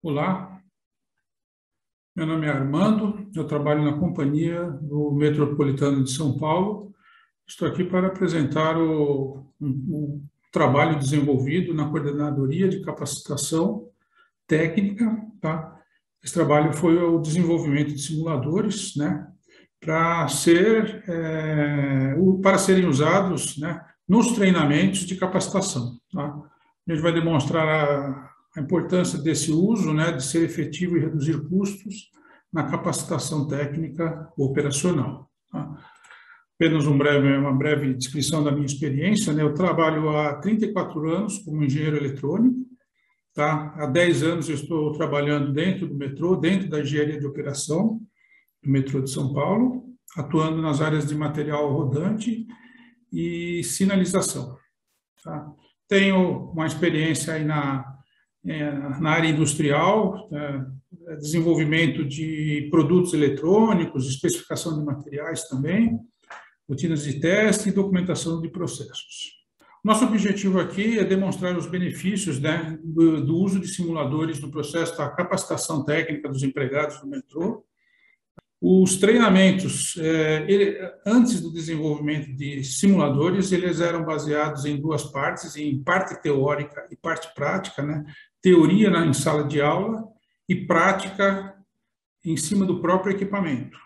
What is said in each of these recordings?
Olá, meu nome é Armando, eu trabalho na companhia do Metropolitano de São Paulo. Estou aqui para apresentar o trabalho desenvolvido na Coordenadoria de Capacitação Técnica, tá? Esse trabalho foi o desenvolvimento de simuladores, né, para serem usados, né, nos treinamentos de capacitação, tá? A gente vai demonstrar a importância desse uso, né, de ser efetivo e reduzir custos na capacitação técnica operacional. Tá? Apenas uma breve descrição da minha experiência, né? Eu trabalho há 34 anos como engenheiro eletrônico, tá? Há 10 anos eu estou trabalhando dentro do metrô, dentro da engenharia de operação do metrô de São Paulo, atuando nas áreas de material rodante e sinalização. Tá? Tenho uma experiência aí na área industrial, desenvolvimento de produtos eletrônicos, especificação de materiais também, rotinas de teste e documentação de processos. Nosso objetivo aqui é demonstrar os benefícios, né, do uso de simuladores no processo da capacitação técnica dos empregados do metrô. Os treinamentos, antes do desenvolvimento de simuladores, eles eram baseados em duas partes, em parte teórica e parte prática, né? Teoria em sala de aula e prática em cima do próprio equipamento.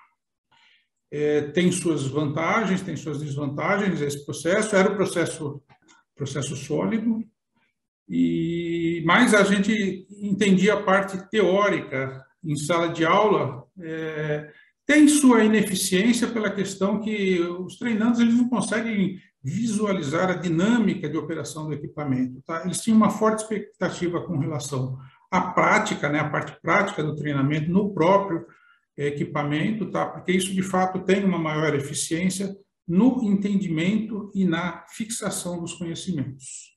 Tem suas vantagens, tem suas desvantagens esse processo. Era o processo sólido, mas a gente entendia a parte teórica em sala de aula. Tem sua ineficiência pela questão que os treinandos eles não conseguem visualizar a dinâmica de operação do equipamento. Tá? Eles tinham uma forte expectativa com relação à prática, né, a parte prática do treinamento no próprio equipamento, tá? Porque isso, de fato, tem uma maior eficiência no entendimento e na fixação dos conhecimentos.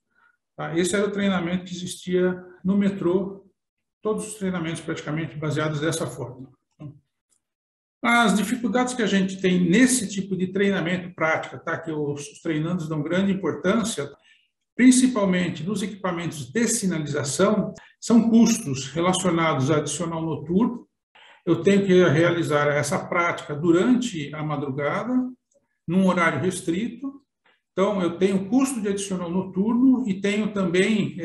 Tá? Esse era o treinamento que existia no metrô, todos os treinamentos praticamente baseados dessa forma. As dificuldades que a gente tem nesse tipo de treinamento prática, tá? Que os treinandos dão grande importância, principalmente nos equipamentos de sinalização, são custos relacionados a adicional noturno. Eu tenho que realizar essa prática durante a madrugada, num horário restrito. Então, eu tenho custo de adicional noturno e tenho também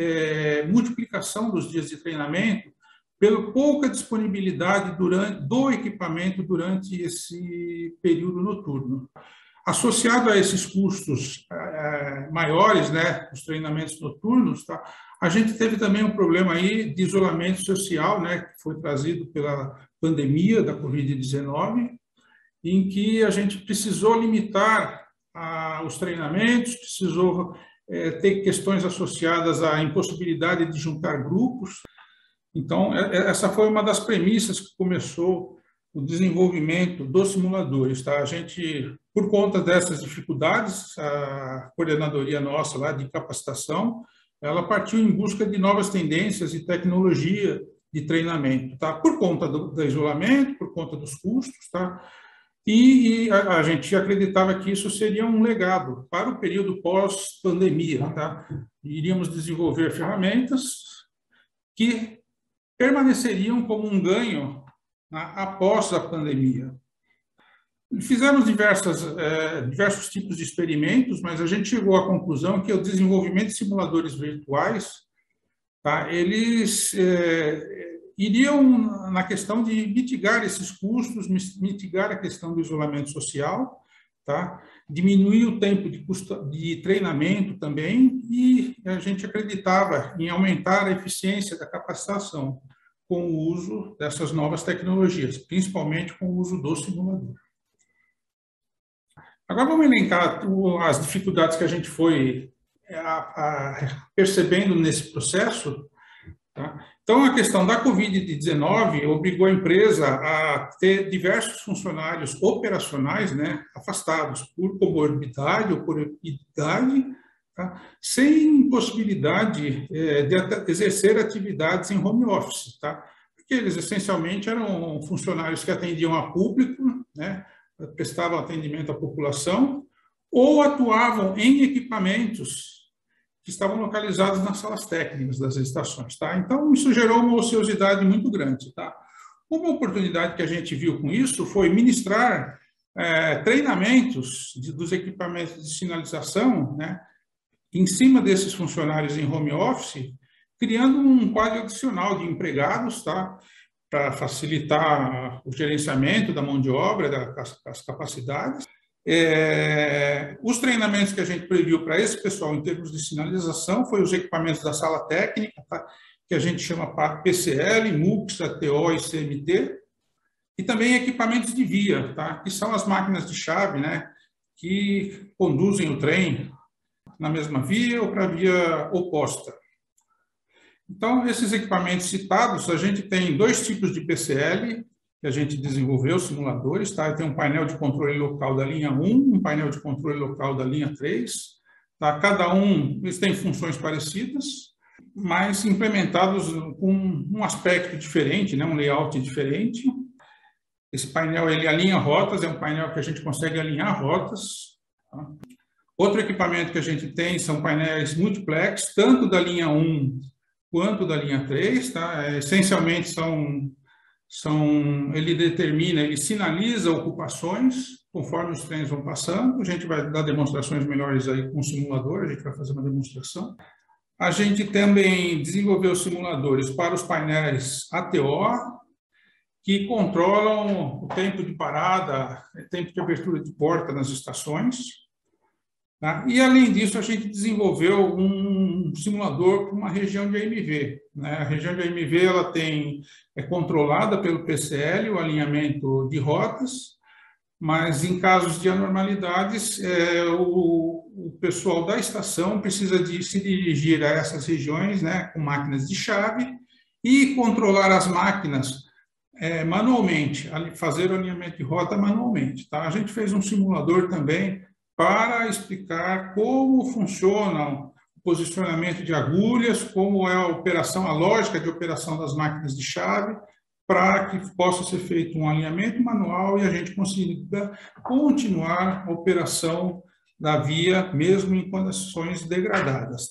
multiplicação dos dias de treinamento pela pouca disponibilidade do equipamento durante esse período noturno. Associado a esses custos maiores, né, os treinamentos noturnos, tá, a gente teve também um problema aí de isolamento social, né, que foi trazido pela pandemia da Covid-19, em que a gente precisou limitar os treinamentos, precisou ter questões associadas à impossibilidade de juntar grupos. Então, essa foi uma das premissas que começou o desenvolvimento dos simuladores. Tá? A gente, por conta dessas dificuldades, a coordenadoria nossa lá de capacitação, ela partiu em busca de novas tendências e tecnologia de treinamento, tá? Por conta do isolamento, por conta dos custos, tá? E a gente acreditava que isso seria um legado para o período pós-pandemia, tá? Iríamos desenvolver ferramentas que permaneceriam como um ganho após a pandemia. Fizemos diversos tipos de experimentos, mas a gente chegou à conclusão que o desenvolvimento de simuladores virtuais, tá, eles iriam na questão de mitigar esses custos, mitigar a questão do isolamento social, tá, diminuir o tempo de treinamento também, e a gente acreditava em aumentar a eficiência da capacitação com o uso dessas novas tecnologias, principalmente com o uso do simulador. Agora vamos elencar as dificuldades que a gente foi percebendo nesse processo. Tá? Então, a questão da Covid-19 obrigou a empresa a ter diversos funcionários operacionais, né, afastados por comorbidade ou por idade, tá? Sem possibilidade de exercer atividades em home office, tá? Porque eles essencialmente eram funcionários que atendiam a público, né, prestavam atendimento à população, ou atuavam em equipamentos que estavam localizados nas salas técnicas das estações, tá? Então, isso gerou uma ociosidade muito grande, tá? Uma oportunidade que a gente viu com isso foi ministrar treinamentos dos equipamentos de sinalização, né, em cima desses funcionários em home office, criando um quadro adicional de empregados, tá, para facilitar o gerenciamento da mão de obra, das capacidades. Os treinamentos que a gente previu para esse pessoal em termos de sinalização foi os equipamentos da sala técnica, tá, que a gente chama PCL, MUX, ATO e CMT, e também equipamentos de via, tá, que são as máquinas de chave, né, que conduzem o trem na mesma via ou para a via oposta. Então, esses equipamentos citados, a gente tem 2 tipos de PCL, que a gente desenvolveu, simuladores, tá? Tem um painel de controle local da linha 1, um painel de controle local da linha 3, tá? Cada um, eles têm funções parecidas, mas implementados com um aspecto diferente, né? Um layout diferente. Esse painel, ele alinha rotas, é um painel que a gente consegue alinhar rotas, tá? Outro equipamento que a gente tem são painéis multiplex, tanto da linha 1 quanto da linha 3, tá? Essencialmente ele determina, ele sinaliza ocupações conforme os trens vão passando. A gente vai dar demonstrações melhores aí com o simulador, a gente vai fazer uma demonstração. A gente também desenvolveu simuladores para os painéis ATO, que controlam o tempo de parada, tempo de abertura de porta nas estações. Tá? E, além disso, a gente desenvolveu um simulador para uma região de AMV. Né? A região de AMV ela é controlada pelo PCL, o alinhamento de rotas, mas, em casos de anormalidades, o pessoal da estação precisa de se dirigir a essas regiões, né, com máquinas de chave e controlar as máquinas manualmente, fazer o alinhamento de rota manualmente. Tá? A gente fez um simulador também para explicar como funciona o posicionamento de agulhas, como é a operação, a lógica de operação das máquinas de chave, para que possa ser feito um alinhamento manual e a gente consiga continuar a operação da via, mesmo em condições degradadas.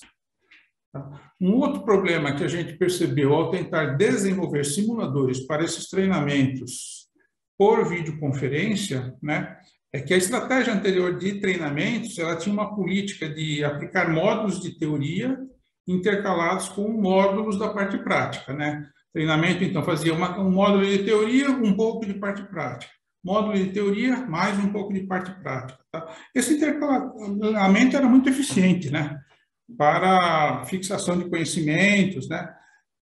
Um outro problema que a gente percebeu ao tentar desenvolver simuladores para esses treinamentos por videoconferência, né, é que a estratégia anterior de treinamentos, ela tinha uma política de aplicar módulos de teoria intercalados com módulos da parte prática, né? Treinamento, então, fazia um módulo de teoria, um pouco de parte prática. Módulo de teoria, mais um pouco de parte prática. Tá? Esse intercalamento era muito eficiente, né? Para fixação de conhecimentos, né?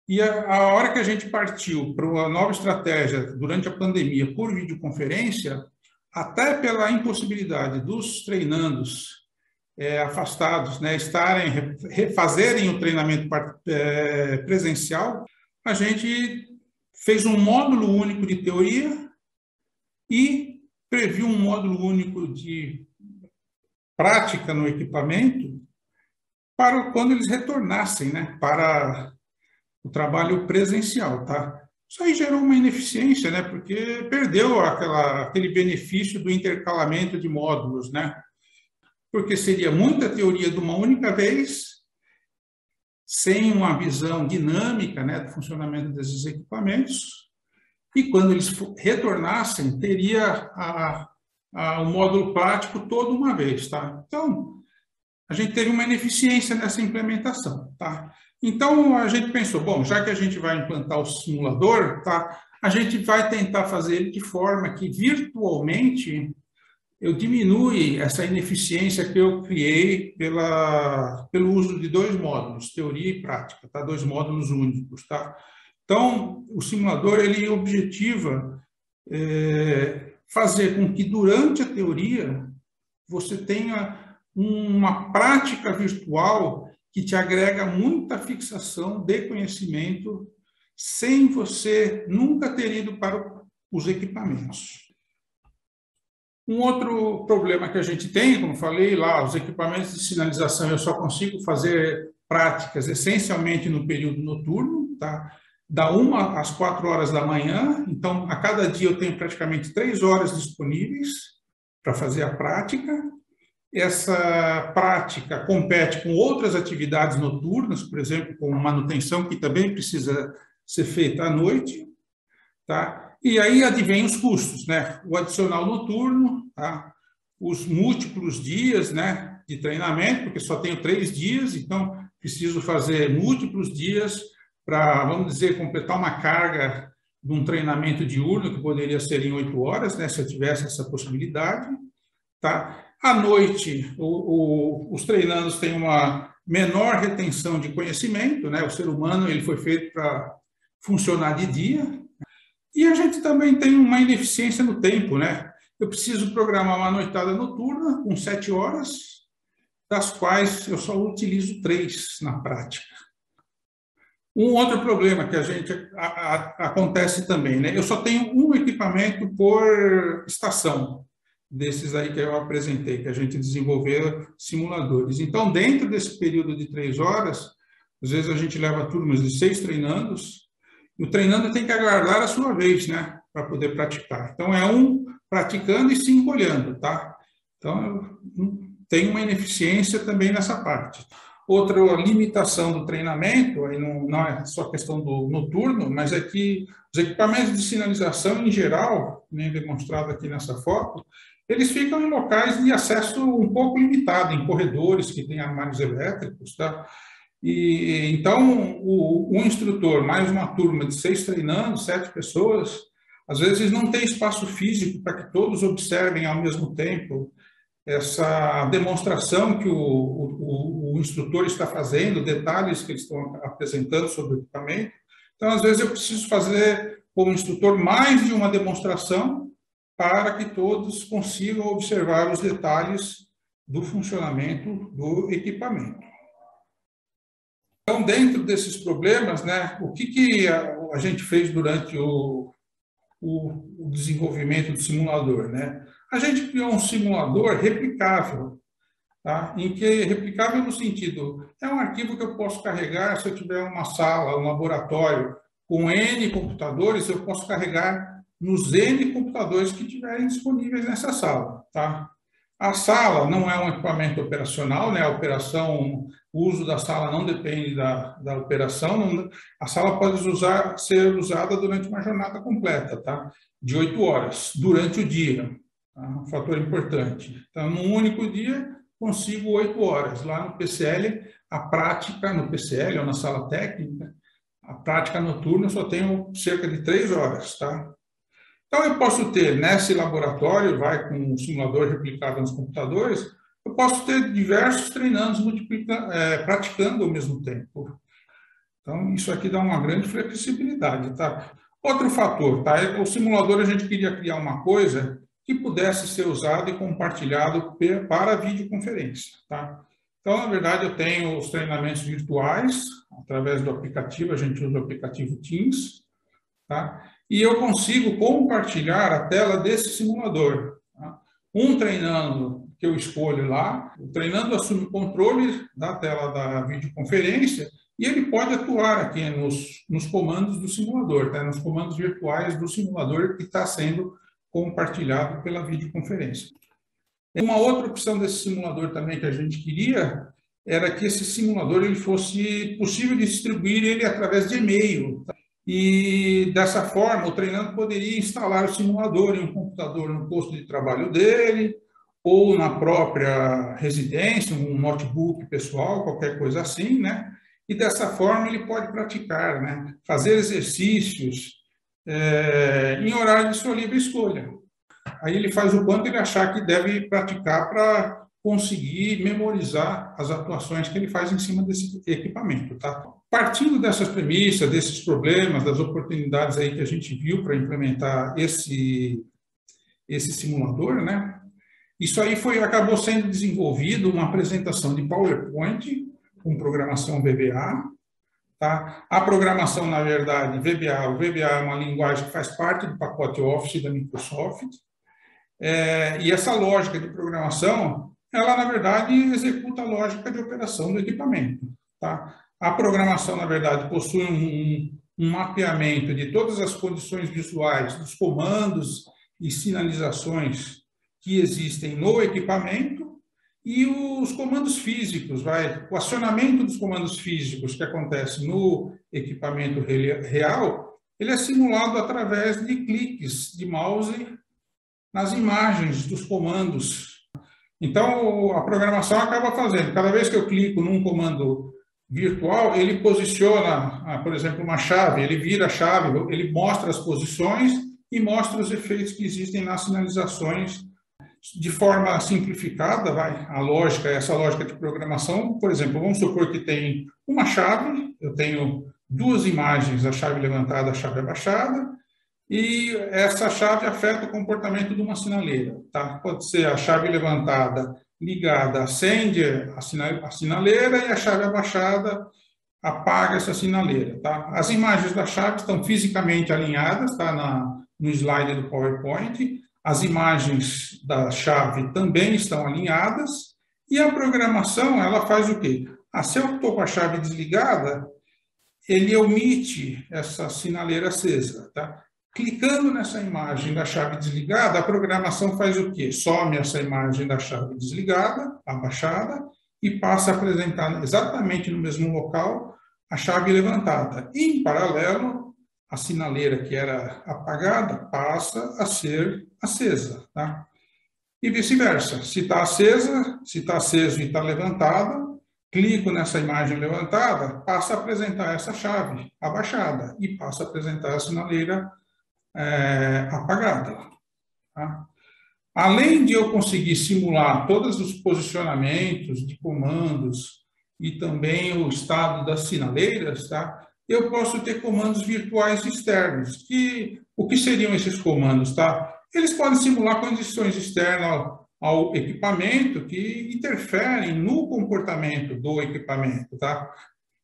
E a hora que a gente partiu para uma nova estratégia durante a pandemia por videoconferência, até pela impossibilidade dos treinandos afastados, né, refazerem o treinamento presencial, a gente fez um módulo único de teoria e previu um módulo único de prática no equipamento para quando eles retornassem, né, para o trabalho presencial, tá? Isso aí gerou uma ineficiência, né, porque perdeu aquele benefício do intercalamento de módulos, né? Porque seria muita teoria de uma única vez, sem uma visão dinâmica, né, do funcionamento desses equipamentos, e quando eles retornassem, teria o módulo prático todo uma vez, tá? Então, a gente teve uma ineficiência nessa implementação, tá? Então, a gente pensou, bom, já que a gente vai implantar o simulador, tá, a gente vai tentar fazer ele de forma que, virtualmente, eu diminui essa ineficiência que eu criei pelo uso de 2 módulos, teoria e prática, tá? 2 módulos únicos, tá? Então, o simulador, ele objetiva fazer com que, durante a teoria, você tenha uma prática virtual que te agrega muita fixação de conhecimento sem você nunca ter ido para os equipamentos. Um outro problema que a gente tem, como falei lá, os equipamentos de sinalização, eu só consigo fazer práticas essencialmente no período noturno, tá? Da 1 às 4 horas da manhã, então a cada dia eu tenho praticamente 3 horas disponíveis para fazer a prática. essa prática compete com outras atividades noturnas, por exemplo, com manutenção, que também precisa ser feita à noite, tá? E aí advém os custos, né? O adicional noturno, tá? Os múltiplos dias, né, de treinamento, porque só tenho 3 dias, então preciso fazer múltiplos dias para, vamos dizer, completar uma carga de um treinamento diurno, que poderia ser em 8 horas, né, se eu tivesse essa possibilidade, tá? À noite, os treinandos têm uma menor retenção de conhecimento, né? O ser humano ele foi feito para funcionar de dia, e a gente também tem uma ineficiência no tempo, né? Eu preciso programar uma noitada noturna com 7 horas, das quais eu só utilizo 3 na prática. Um outro problema que acontece também, né? Eu só tenho um equipamento por estação, desses aí que eu apresentei, que a gente desenvolveu simuladores. Então, dentro desse período de 3 horas, às vezes a gente leva turmas de 6 treinandos, e o treinando tem que aguardar a sua vez, né, para poder praticar. Então, é um praticando e 5 olhando, tá? Então, tem uma ineficiência também nessa parte. Outra limitação do treinamento, aí não é só questão do noturno, mas é que os equipamentos de sinalização, em geral, nem demonstrado aqui nessa foto, eles ficam em locais de acesso um pouco limitado, em corredores que têm armários elétricos, tá? E então o instrutor, mais uma turma de 6 treinando, 7 pessoas, às vezes não tem espaço físico para que todos observem ao mesmo tempo essa demonstração que o instrutor está fazendo, detalhes que eles estão apresentando sobre o equipamento. Então, às vezes, eu preciso fazer, como instrutor, mais de uma demonstração para que todos consigam observar os detalhes do funcionamento do equipamento. Então, dentro desses problemas, né, o que a gente fez durante o desenvolvimento do simulador, né? A gente criou um simulador replicável, tá? Em que replicável no sentido, é um arquivo que eu posso carregar se eu tiver uma sala, um laboratório com N computadores, eu posso carregar nos N computadores que tiverem disponíveis nessa sala, tá? A sala não é um equipamento operacional, né? A operação, o uso da sala não depende da operação. A sala pode ser usada durante uma jornada completa, tá? De 8 horas, durante o dia. Tá? Um fator importante. Então, num único dia, consigo 8 horas. Lá no PCL, a prática no PCL, ou na sala técnica, a prática noturna eu só tenho cerca de 3 horas, tá? Então, eu posso ter, nesse laboratório, vai com um simulador replicado nos computadores, eu posso ter diversos treinandos praticando ao mesmo tempo. Então, isso aqui dá uma grande flexibilidade, tá? Outro fator, tá? O simulador, a gente queria criar uma coisa que pudesse ser usado e compartilhado para videoconferência, tá? Então, na verdade, eu tenho os treinamentos virtuais, através do aplicativo, a gente usa o aplicativo Teams, tá? E eu consigo compartilhar a tela desse simulador. Tá? Um treinando que eu escolho lá, o treinando assume o controle da tela da videoconferência e ele pode atuar aqui nos comandos do simulador, tá? Nos comandos virtuais do simulador que está sendo compartilhado pela videoconferência. Uma outra opção desse simulador também que a gente queria era que esse simulador ele fosse possível de distribuir ele através de e-mail, tá? E, dessa forma, o treinando poderia instalar o simulador em um computador no posto de trabalho dele, ou na própria residência, um notebook pessoal, qualquer coisa assim, né? E, dessa forma, ele pode praticar, né? Fazer exercícios em horário de sua livre escolha. Aí ele faz o quanto ele achar que deve praticar para conseguir memorizar as atuações que ele faz em cima desse equipamento, tá? Partindo dessas premissas, desses problemas, das oportunidades aí que a gente viu para implementar esse simulador, né? Isso aí acabou sendo desenvolvido uma apresentação de PowerPoint com programação VBA, tá? A programação, na verdade, o VBA é uma linguagem que faz parte do pacote Office da Microsoft, e essa lógica de programação, ela, na verdade, executa a lógica de operação do equipamento, tá? A programação, na verdade, possui um mapeamento de todas as condições visuais, dos comandos e sinalizações que existem no equipamento, E os comandos físicos, o acionamento dos comandos físicos que acontece no equipamento real, ele é simulado através de cliques de mouse nas imagens dos comandos. Então, a programação acaba fazendo, cada vez que eu clico num comando virtual, ele posiciona, por exemplo, uma chave, ele vira a chave, ele mostra as posições e mostra os efeitos que existem nas sinalizações de forma simplificada, a lógica, essa lógica de programação, por exemplo, vamos supor que tem uma chave, eu tenho duas imagens, a chave levantada, a chave abaixada, e essa chave afeta o comportamento de uma sinaleira, tá? Pode ser a chave levantada ligada, acende a sinaleira e a chave abaixada apaga essa sinaleira, tá? As imagens da chave estão fisicamente alinhadas, tá? No slide do PowerPoint. As imagens da chave também estão alinhadas e a programação, ela faz o quê? Se eu estou com a chave desligada, ele omite essa sinaleira acesa, tá? Clicando nessa imagem da chave desligada, a programação faz o quê? Some essa imagem da chave desligada, abaixada, e passa a apresentar exatamente no mesmo local a chave levantada. E, em paralelo, a sinaleira que era apagada passa a ser acesa, tá? E vice-versa. Se está acesa, se está aceso e está levantada, clico nessa imagem levantada, passa a apresentar essa chave abaixada e passa a apresentar a sinaleira apagada. Tá? Além de eu conseguir simular todos os posicionamentos de comandos e também o estado das sinaleiras, tá? Eu posso ter comandos virtuais externos. O que seriam esses comandos? Tá? Eles podem simular condições externas ao equipamento que interferem no comportamento do equipamento. Tá?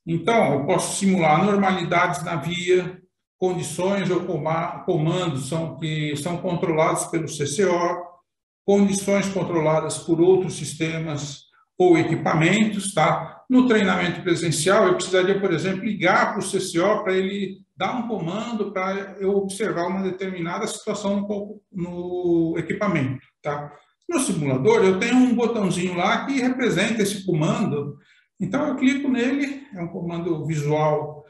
Então, eu posso simular normalidades na via, condições ou comandos que são controlados pelo CCO, condições controladas por outros sistemas ou equipamentos, tá? No treinamento presencial, eu precisaria, por exemplo, ligar para o CCO para ele dar um comando para eu observar uma determinada situação no equipamento, tá? No simulador, eu tenho um botãozinho lá que representa esse comando, então eu clico nele, é um comando visual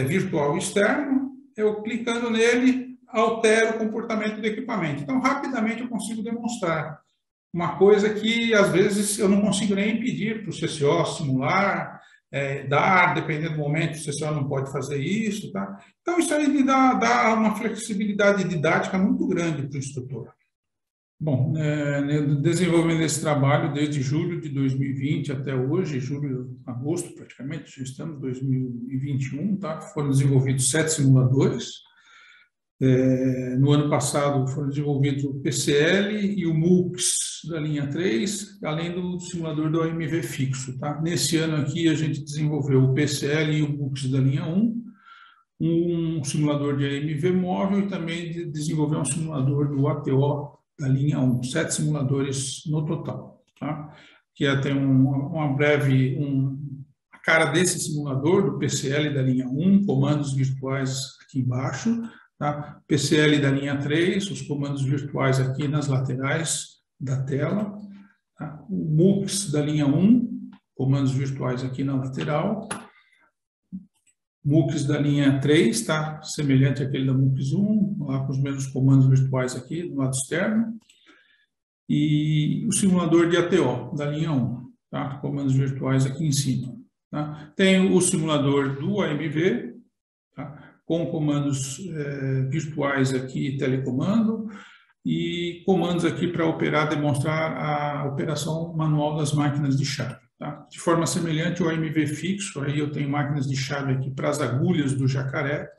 virtual externo, eu clicando nele, altero o comportamento do equipamento. Então, rapidamente eu consigo demonstrar uma coisa que, às vezes, eu não consigo nem pedir para o CCO simular, dar, dependendo do momento, o CCO não pode fazer isso. Tá? Então, isso aí dá uma flexibilidade didática muito grande para o instrutor. Bom, desenvolvendo esse trabalho desde julho de 2020 até hoje, julho, agosto praticamente, já estamos em 2021, tá? Foram desenvolvidos 7 simuladores. No ano passado foram desenvolvidos o PCL e o MUX da linha 3, além do simulador do AMV fixo. Tá? Nesse ano aqui a gente desenvolveu o PCL e o MUX da linha 1, um simulador de AMV móvel e também desenvolveu um simulador do ATO da linha 1, 7 simuladores no total. Tá? Que tem a cara desse simulador, do PCL da linha 1, comandos virtuais aqui embaixo, tá? PCL da linha 3, os comandos virtuais aqui nas laterais da tela, tá? O MUX da linha 1, comandos virtuais aqui na lateral, MUX da linha 3, tá? Semelhante àquele da MUX 1, lá com os mesmos comandos virtuais aqui do lado externo, e o simulador de ATO da linha 1, tá? Comandos virtuais aqui em cima. Tá? Tem o simulador do AMV, tá? Com comandos virtuais aqui, telecomando, e comandos aqui para operar, demonstrar a operação manual das máquinas de chave. Tá? De forma semelhante ao AMV fixo, aí eu tenho máquinas de chave aqui para as agulhas do jacaré,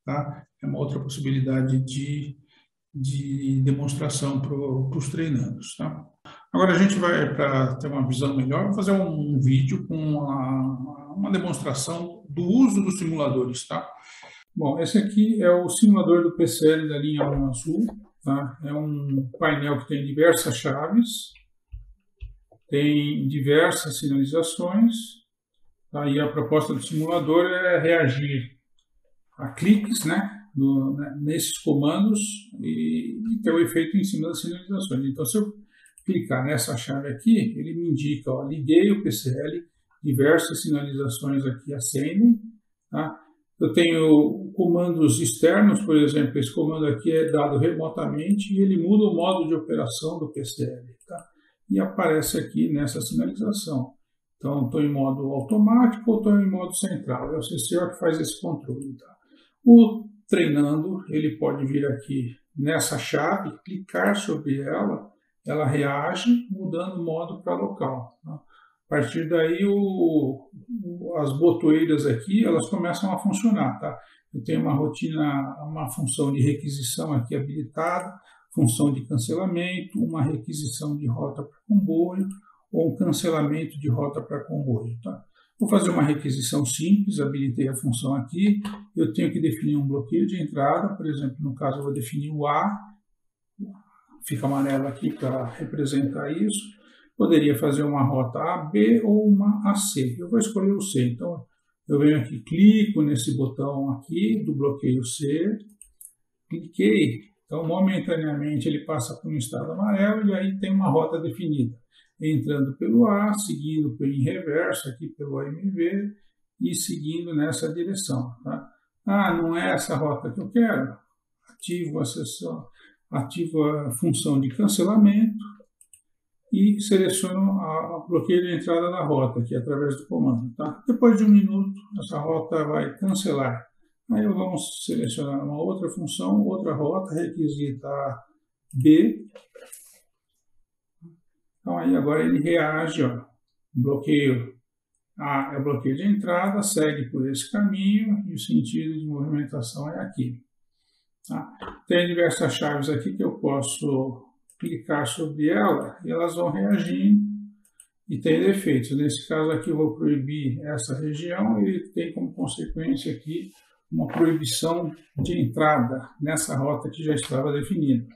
tá? É uma outra possibilidade de demonstração para os treinandos. Tá? Agora a gente vai, para ter uma visão melhor, fazer um vídeo com uma demonstração do uso dos simuladores. Tá? Bom, esse aqui é o simulador do PCL da linha 1 azul. Tá? É um painel que tem diversas chaves, tem diversas sinalizações, tá? E a proposta do simulador é reagir a cliques, né, nesses comandos e ter o efeito em cima das sinalizações. Então, se eu clicar nessa chave aqui, ele me indica, ó, liguei o PCL, diversas sinalizações aqui acendem, tá? Eu tenho comandos externos, por exemplo, esse comando aqui é dado remotamente e ele muda o modo de operação do PCL, tá? E aparece aqui nessa sinalização. Então, estou em modo automático ou estou em modo central. É o CCO que faz esse controle, tá? O treinando, ele pode vir aqui nessa chave, clicar sobre ela, ela reage mudando o modo para local, tá? A partir daí, as botoeiras aqui, elas começam a funcionar, tá? Eu tenho uma rotina, uma função de requisição aqui habilitada, função de cancelamento, uma requisição de rota para comboio ou um cancelamento de rota para comboio, tá? Vou fazer uma requisição simples, habilitei a função aqui, eu tenho que definir um bloqueio de entrada, por exemplo, no caso eu vou definir o A, fica amarelo aqui para representar isso. Poderia fazer uma rota AB ou uma AC. Eu vou escolher o C. Então, eu venho aqui, clico nesse botão aqui do bloqueio C, cliquei. Então, momentaneamente, ele passa por um estado amarelo e aí tem uma rota definida. Entrando pelo A, seguindo em reverso aqui pelo AMV e seguindo nessa direção, tá? Ah, não é essa rota que eu quero? Ativo a sessão, ativo a função de cancelamento e seleciono o bloqueio de entrada da rota aqui através do comando, tá? Depois de 1 minuto, essa rota vai cancelar. Aí vamos selecionar uma outra função, outra rota, requisita B. Então aí agora ele reage, ó, bloqueio A é o bloqueio de entrada, segue por esse caminho e o sentido de movimentação é aqui. Tá? Tem diversas chaves aqui que eu posso clicar sobre ela e elas vão reagindo e tem defeitos. Nesse caso aqui eu vou proibir essa região e ele tem como consequência aqui uma proibição de entrada nessa rota que já estava definida.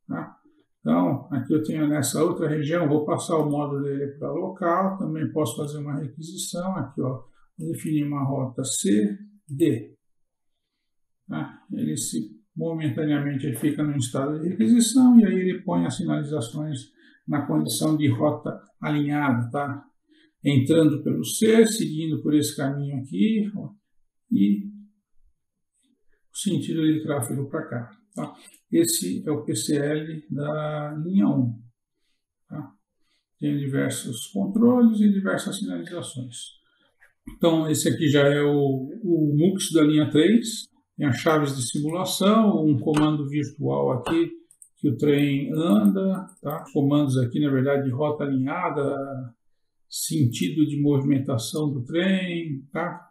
Tá? Então, aqui eu tenho nessa outra região, vou passar o modo dele para local, também posso fazer uma requisição, aqui ó, vou definir uma rota C, D. Tá? Ele momentaneamente ele fica no estado de requisição e aí ele põe as sinalizações na condição de rota alinhada, tá? Entrando pelo C, seguindo por esse caminho aqui ó, e o sentido de tráfego para cá. Tá? Esse é o PCL da linha 1. Tá? Tem diversos controles e diversas sinalizações. Então, esse aqui já é o MUX da linha 3. Tem as chaves de simulação, um comando virtual aqui que o trem anda. Tá? Comandos aqui, na verdade, de rota alinhada, sentido de movimentação do trem. Tá?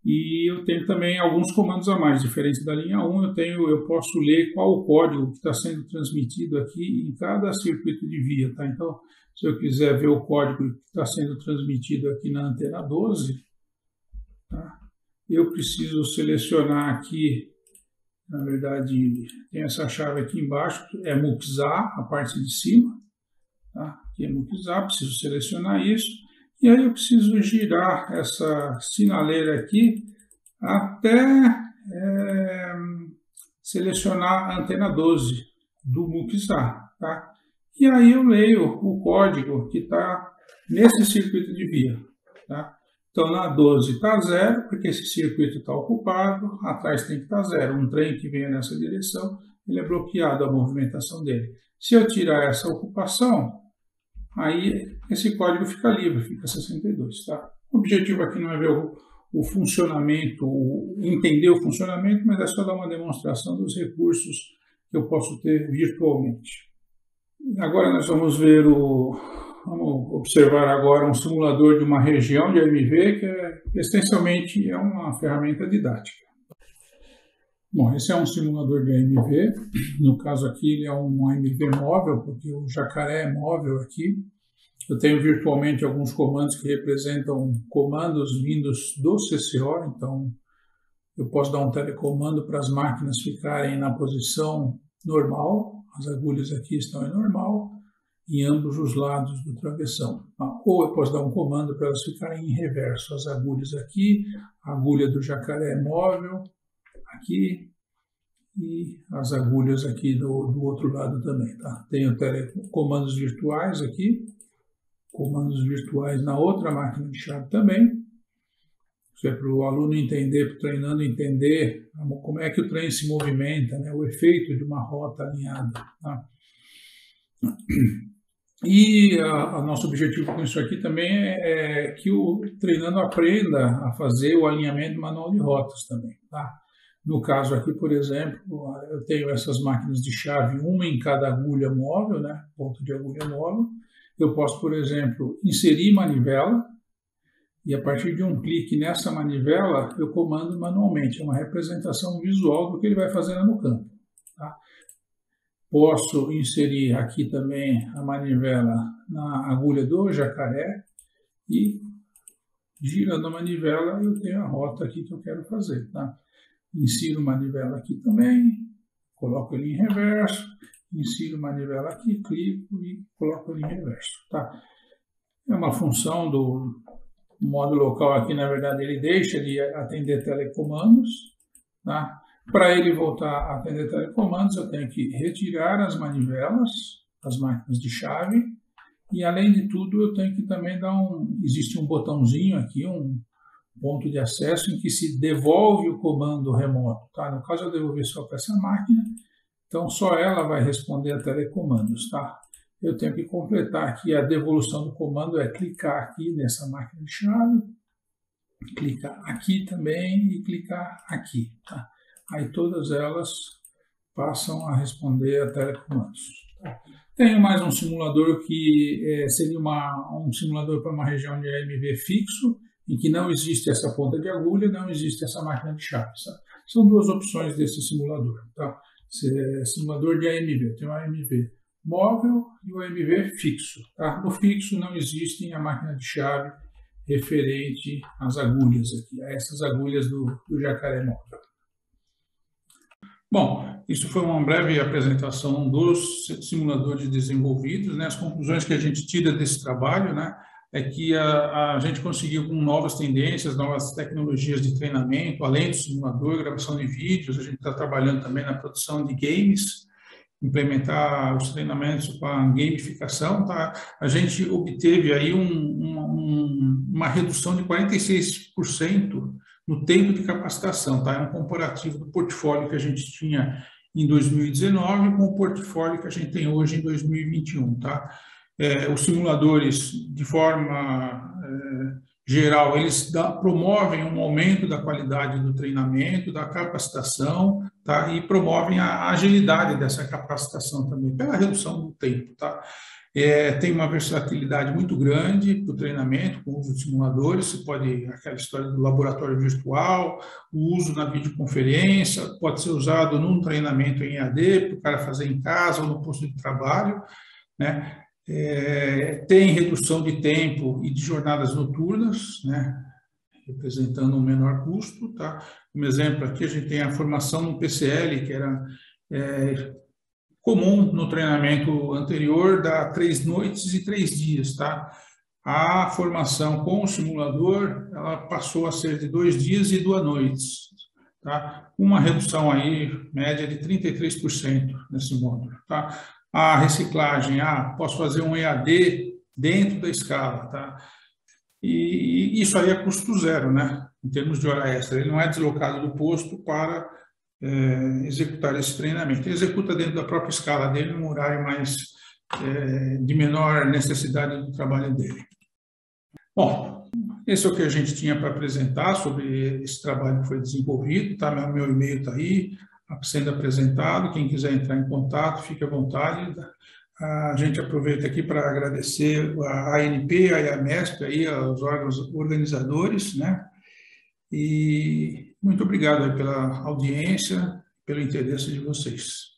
E eu tenho também alguns comandos a mais, diferente da linha 1, eu posso ler qual o código que está sendo transmitido aqui em cada circuito de via. Tá? Então, se eu quiser ver o código que está sendo transmitido aqui na antena 12, tá? Eu preciso selecionar aqui, na verdade, tem essa chave aqui embaixo, que é MUX-A, a parte de cima. Tá? Aqui é MUX-A, preciso selecionar isso. E aí eu preciso girar essa sinaleira aqui até selecionar a antena 12 do MUX-A. Tá? E aí eu leio o código que está nesse circuito de via. Tá? Então na 12 está 0, porque esse circuito está ocupado, atrás tem que estar 0. Um trem que venha nessa direção, ele é bloqueado a movimentação dele. Se eu tirar essa ocupação, aí esse código fica livre, fica 62. Tá? O objetivo aqui não é ver o funcionamento, entender o funcionamento, mas é só dar uma demonstração dos recursos que eu posso ter virtualmente. Agora nós vamos vamos observar agora um simulador de uma região de AMV, que essencialmente é uma ferramenta didática. Bom, esse é um simulador de AMV, no caso aqui ele é um AMV móvel, porque o Jacaré é móvel aqui. Eu tenho virtualmente alguns comandos que representam comandos vindos do CCO, então eu posso dar um telecomando para as máquinas ficarem na posição normal, as agulhas aqui estão em normal, em ambos os lados do travessão. Ou eu posso dar um comando para elas ficarem em reverso, as agulhas aqui, a agulha do Jacaré móvel, aqui, e as agulhas aqui do outro lado também, tá? Tenho comandos virtuais aqui, comandos virtuais na outra máquina de chave também. Isso é para o aluno entender, para o treinando entender como é que o trem se movimenta, né? O efeito de uma rota alinhada, tá? E o nosso objetivo com isso aqui também é que o treinando aprenda a fazer o alinhamento manual de rotas também, tá? No caso aqui, por exemplo, eu tenho essas máquinas de chave, uma em cada agulha móvel, né? Ponto de agulha móvel. Eu posso, por exemplo, inserir manivela e a partir de um clique nessa manivela eu comando manualmente. É uma representação visual do que ele vai fazendo no campo, tá? Posso inserir aqui também a manivela na agulha do jacaré e girando a manivela eu tenho a rota aqui que eu quero fazer, tá? Insiro manivela aqui também, coloco ele em reverso, insiro manivela aqui, clico e coloco ele em reverso, tá? É uma função do modo local aqui, na verdade, ele deixa de atender telecomandos, tá? Para ele voltar a atender telecomandos, eu tenho que retirar as manivelas, as máquinas de chave, e além de tudo, eu tenho que também existe um botãozinho aqui, um ponto de acesso em que se devolve o comando remoto, tá? No caso, eu devolvi só para essa máquina, então só ela vai responder a telecomandos, tá? Eu tenho que completar aqui a devolução do comando, é clicar aqui nessa máquina de chave, clicar aqui também e clicar aqui, tá? Aí todas elas passam a responder a telecomandos. Tá? Tenho mais um simulador que seria um simulador para uma região de AMV fixo, em que não existe essa ponta de agulha, não existe essa máquina de chaves. Tá? São duas opções desse simulador. Tá? Simulador de AMV, tem o AMV móvel e o AMV fixo. Tá? No fixo não existem a máquina de chave referente às agulhas aqui, a essas agulhas do jacaré móvel. Bom, isso foi uma breve apresentação dos simuladores desenvolvidos, né? As conclusões que a gente tira desse trabalho, né, é que a gente conseguiu, com novas tendências, novas tecnologias de treinamento, além do simulador, gravação de vídeos, a gente está trabalhando também na produção de games, implementar os treinamentos com a gamificação, tá? A gente obteve aí uma redução de 46% no tempo de capacitação, tá? É um comparativo do portfólio que a gente tinha em 2019 com o portfólio que a gente tem hoje em 2021, tá? Os simuladores, de forma geral, eles promovem um aumento da qualidade do treinamento, da capacitação, tá? E promovem a agilidade dessa capacitação também, pela redução do tempo, tá? Tem uma versatilidade muito grande para o treinamento, com o uso de simuladores, você pode, aquela história do laboratório virtual, o uso na videoconferência, pode ser usado num treinamento em EAD, para o cara fazer em casa ou no posto de trabalho, né? Tem redução de tempo e de jornadas noturnas, né? Representando um menor custo, tá? Como exemplo, aqui a gente tem a formação no PCL, que era comum no treinamento anterior, dá 3 noites e 3 dias, tá? A formação com o simulador, ela passou a ser de 2 dias e 2 noites, tá? Uma redução aí, média de 33% nesse módulo, tá? A reciclagem, posso fazer um EAD dentro da escala, tá? E isso aí é custo zero, né? Em termos de hora extra, ele não é deslocado do posto para executar esse treinamento. Ele executa dentro da própria escala dele, num horário mais de menor necessidade do trabalho dele. Bom, esse é o que a gente tinha para apresentar sobre esse trabalho que foi desenvolvido, tá? Meu e-mail está aí, sendo apresentado. Quem quiser entrar em contato, fique à vontade. A gente aproveita aqui para agradecer a ANP, a IAMESP, aí, aos órgãos organizadores, né? E muito obrigado aí pela audiência, pelo interesse de vocês.